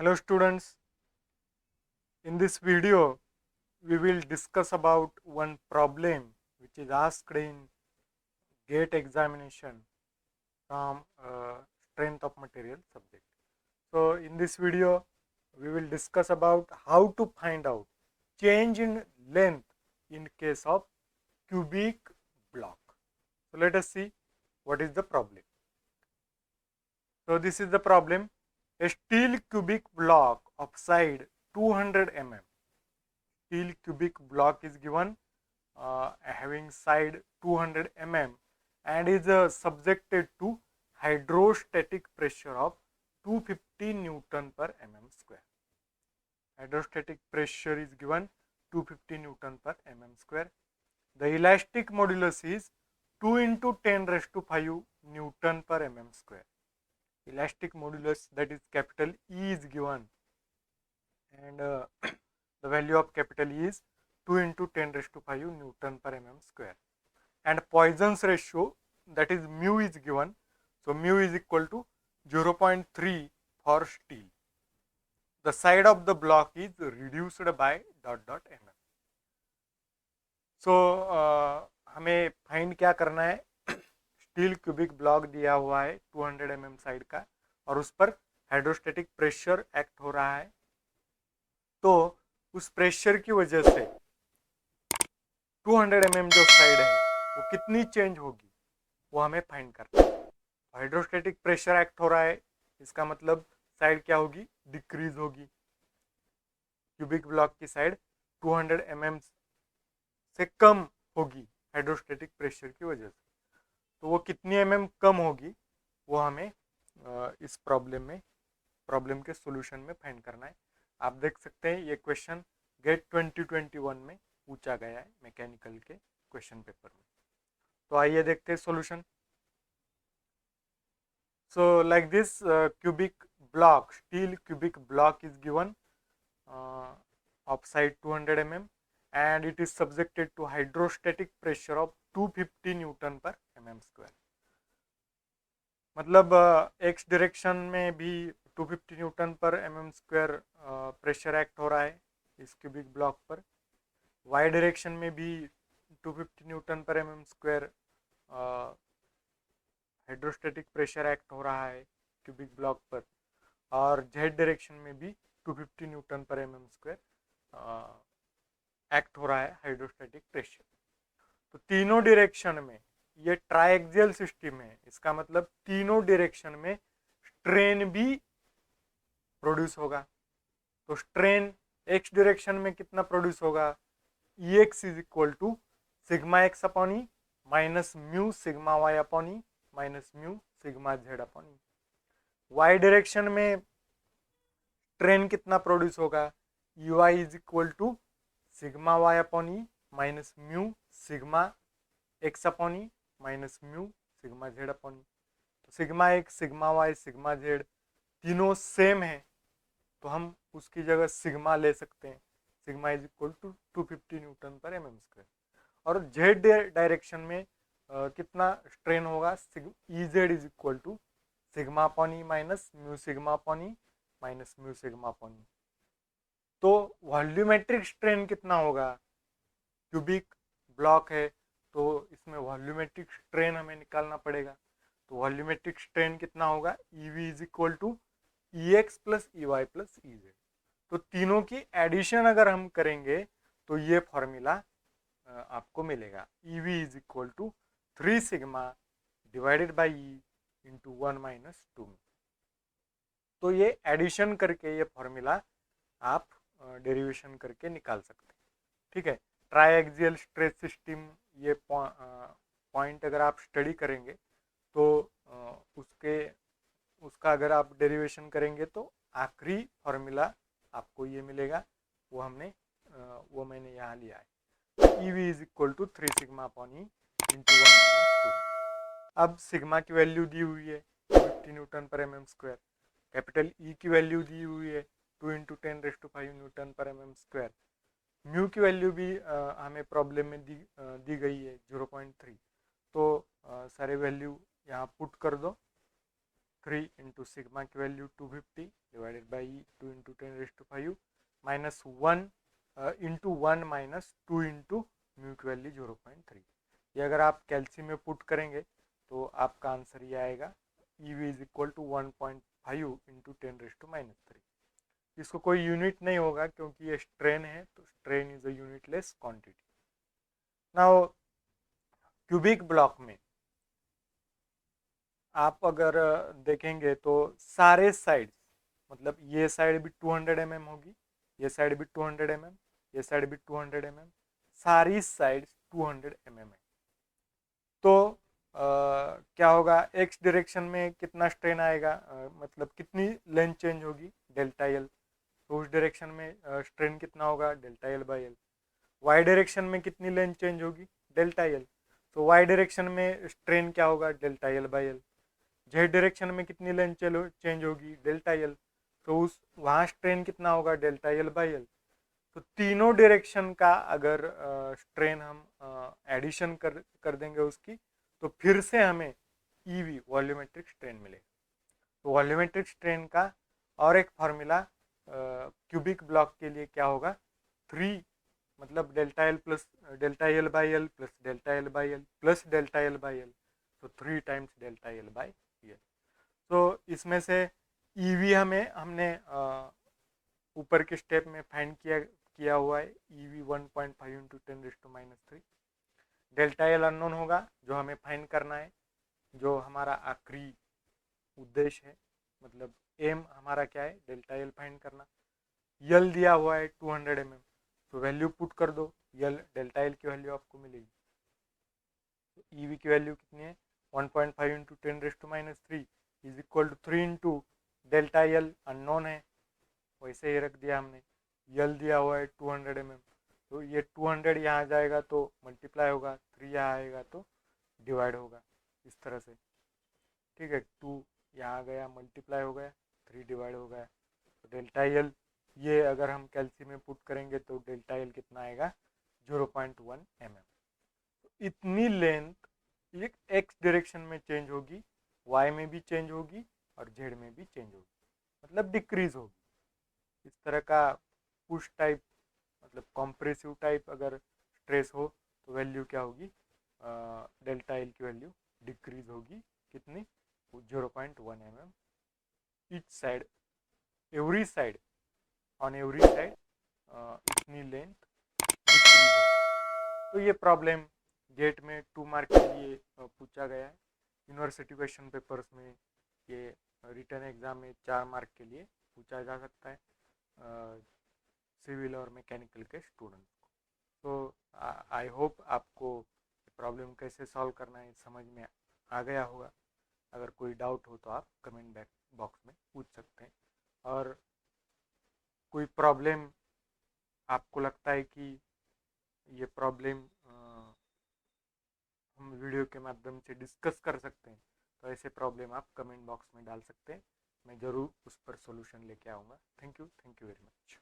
Hello students, in this video we will discuss about one problem which is asked in GATE examination from strength of material subject. So in this video we will discuss about how to find out change in length in case of cubic block. So let us see what is the problem. So this is the problem. A steel cubic block of side 200 mm. Steel cubic block is given having side 200 mm and is subjected to hydrostatic pressure of 250 Newton per mm square. Hydrostatic pressure is given 250 Newton per mm square. The elastic modulus is 2 into 10 raised to 5 Newton per mm square. Elastic modulus, that is capital E, is given, and the value of capital E is 2 into 10 raised to 5 Newton per mm square. And Poisson's ratio, that is mu, is given. So mu is equal to 0.3 for steel. The side of the block is reduced by ... mm. So हमें find क्या करना है, steel cubic block दिया हुआ है 200 mm side का और उस पर हाइड्रोस्टेटिक प्रेशर एक्ट हो रहा है, तो उस प्रेशर की वजह से 200 mm जो साइड है वो कितनी चेंज होगी वो हमें फाइंड करना है। हाइड्रोस्टेटिक प्रेशर एक्ट हो रहा है, इसका मतलब साइड क्या होगी, डिक्रीज होगी। क्यूबिक ब्लॉक की साइड 200 mm से कम होगी हाइड्रोस्टेटिक प्रेशर की वजह से, तो वो कितनी mm कम होगी वो हमें इस प्रॉब्लम के सॉल्यूशन में फाइंड करना है। आप देख सकते हैं ये क्वेश्चन गेट 2021 में पूछा गया है मैकेनिकल के क्वेश्चन पेपर में। तो आइए देखते हैं solution. So like this cubic block, steel cubic block is given of side 200 mm and it is subjected to hydrostatic pressure of 250 Newton per mm square. मतलब x डायरेक्शन में भी 250 newton per mm square pressure act हो रहा है इस cubic block पर। y direction में भी 250 newton per mm square hydrostatic pressure act हो रहा है क्यूबिक ब्लॉक पर, और z डायरेक्शन में भी 250 newton per mm square act हो रहा है हाइड्रोस्टेटिक प्रेशर। तो तीनों डायरेक्शन में ये ट्राइएक्सियल सिस्टम है, इसका मतलब तीनों डायरेक्शन में स्ट्रेन भी प्रोड्यूस होगा। तो स्ट्रेन x डायरेक्शन में कितना प्रोड्यूस होगा, Ex is equal to sigma X upon E minus mu sigma Y upon E minus mu sigma Z upon E. Y direction में स्ट्रेन कितना प्रोड्यूस होगा, Ey is equal to sigma Y upon E minus mu sigma X upon E minus mu sigma Z upon E. तो sigma X sigma Y sigma Z तीनों same है, तो हम उसकी जगह सिग्मा ले सकते हैं। Sigma is equal to 250 newton per mm square. और जेड डायरेक्शन में कितना स्ट्रेन होगा, E Z is equal to sigma upon E minus mu sigma upon E minus mu sigma upon E. तो वॉल्यूमेट्रिक स्ट्रेन कितना होगा, cubic block है तो इसमें वॉल्यूमेट्रिक स्ट्रेन हमें निकालना पड़ेगा। तो वॉल्यूमेट्रिक स्ट्रेन कितना होगा, EV is equal to E X plus E Y plus E Z. तो तीनों की एडिशन अगर हम करेंगे तो ये फॉर्मूला आपको मिलेगा, E V is equal to 3 sigma divided by E into 1 minus 2। तो ये एडिशन करके ये फॉर्मूला आप डेरिवेशन करके निकाल सकते हैं। ठीक है, ट्राइएक्सियल स्ट्रेस सिस्टम ये पॉइंट अगर आप स्टडी करेंगे तो उसका अगर आप डेरिवेशन करेंगे तो आखिरी फॉर्मूला आपको ये मिलेगा, वो मैंने यहाँ लिया है, E V is equal to 3 sigma upon E into 1 minus 2। अब सिग्मा की वैल्यू दी हुई है 50 Newton per mm square, capital E की वैल्यू दी हुई है 2 into 10 raise to 5 Newton per mm square, mu की वैल्यू भी हमें प्रॉब्लम में दी गई है 0.3। तो सारे वैल्यू यहाँ पुट कर दो 3 इंटू सिग्मा की value 250 divided by 2 into 10⁵ minus 1 into 1 minus 2 into mu की वैल्यू 0.3। ये अगर आप कैल्शियम में पुट करेंगे तो आपका आंसर ये आएगा E V is equal to 1.5 into 10⁻3। इसको कोई यूनिट नहीं होगा क्योंकि ये स्ट्रेन है, तो strain is a unitless quantity. Now cubic block में आप अगर देखेंगे तो सारे साइड, मतलब ये साइड भी 200 mm होगी, ये साइड भी 200 mm, ये साइड भी 200 mm, सारी साइड 200 mm है। तो क्या होगा, एक्स डायरेक्शन में कितना स्ट्रेन आएगा, मतलब कितनी लेंथ चेंज होगी, डेल्टा एल। तो उस डायरेक्शन में स्ट्रेन कितना होगा, delta L by L. Y direction में कितनी लेंथ चेंज होगी, डेल्टा एल। तो वाई डायरेक्शन में स्ट्रेन क्या होगा, delta L by L. Z direction में कितनी लेंथ चेंज होगी, डेल्टा एल। तो उस वहाँ स्ट्रेन कितना होगा, डेल्टा एल बाई एल। तो तीनों डायरेक्शन का अगर स्ट्रेन हम एडिशन कर देंगे उसकी, तो फिर से हमें ईवी वॉल्यूमेट्रिक स्ट्रेन मिलेगा। तो वॉल्यूमेट्रिक स्ट्रेन का और एक फार्मूला क्यूबिक ब्लॉक के लिए क्या होगा, 3 मतलब delta L plus delta L by L plus delta L by L plus delta L by L, तो 3 times delta L by L. तो इसमें से ईवी हमने ऊपर के स्टेप में फाइंड किया हुआ है, EV 1.5 into 10⁻3। Delta L unknown होगा जो हमें फाइंड करना है, जो हमारा आखिरी उद्देश्य है, मतलब एम हमारा क्या है, डेल्टा एल फाइंड करना। यल दिया हुआ है 200 mm, तो वैल्यू पुट कर दो, यल डेल्टा एल की वैल्यू आपको मिलेगी। तो ईवी की वैल्यू कितनी है, 1.5 into 10⁻3 is equal to 3 into delta L unknown है, वैसे ही रख दिया हमने। यल दिया हुआ है 200 mm, तो ये 200 यहाँ जाएगा तो मल्टीप्लाई होगा, 3 यहाँ आएगा तो डिवाइड होगा, इस तरह से। ठीक है, 2 यहाँ गया मल्टीप्लाई हो गया, 3 डिवाइड हो गया। तो डेल्टा एल ये अगर हम कैल्शियम में पुट करेंगे तो डेल्टा एल कितना आएगा, 0.1 mm। तो इतनी लेंथ एक एक्स डायरेक्शन में चेंज होगी, वाई में भी चेंज होगी और जेड में भी चेंज होगी, मतलब डिक्रीज होगी। इस तरह का पुश टाइप, मतलब कॉम्प्रेसिव टाइप अगर स्ट्रेस हो तो वैल्यू क्या होगी, डेल्टा एल की वैल्यू डिक्रीज होगी, कितनी, 0.1 mm each side, every side, on every side इतनी लेंथ डिक्रीज होगी। तो ये प्रॉब्लम गेट में 2 मार्क के लिए पूछा गया है। यूनिवर्सिटी क्वेश्चन पेपर्स में ये रिटर्न एग्जाम में 4 मार्क के लिए पूछा जा सकता है सिविल और मैकेनिकल के स्टूडेंट्स को। तो आई होप आपको प्रॉब्लम कैसे सॉल्व करना है समझ में आ गया होगा। अगर कोई डाउट हो तो आप कमेंट बॉक्स में पूछ सकते हैं, और कोई प्रॉब्लम आपको लगता है कि ये प्रॉब्लम हम वीडियो के माध्यम से डिस्कस कर सकते हैं, तो ऐसे प्रॉब्लम आप कमेंट बॉक्स में डाल सकते हैं, मैं ज़रूर उस पर सॉल्यूशन लेके आऊँगा। Thank you very much.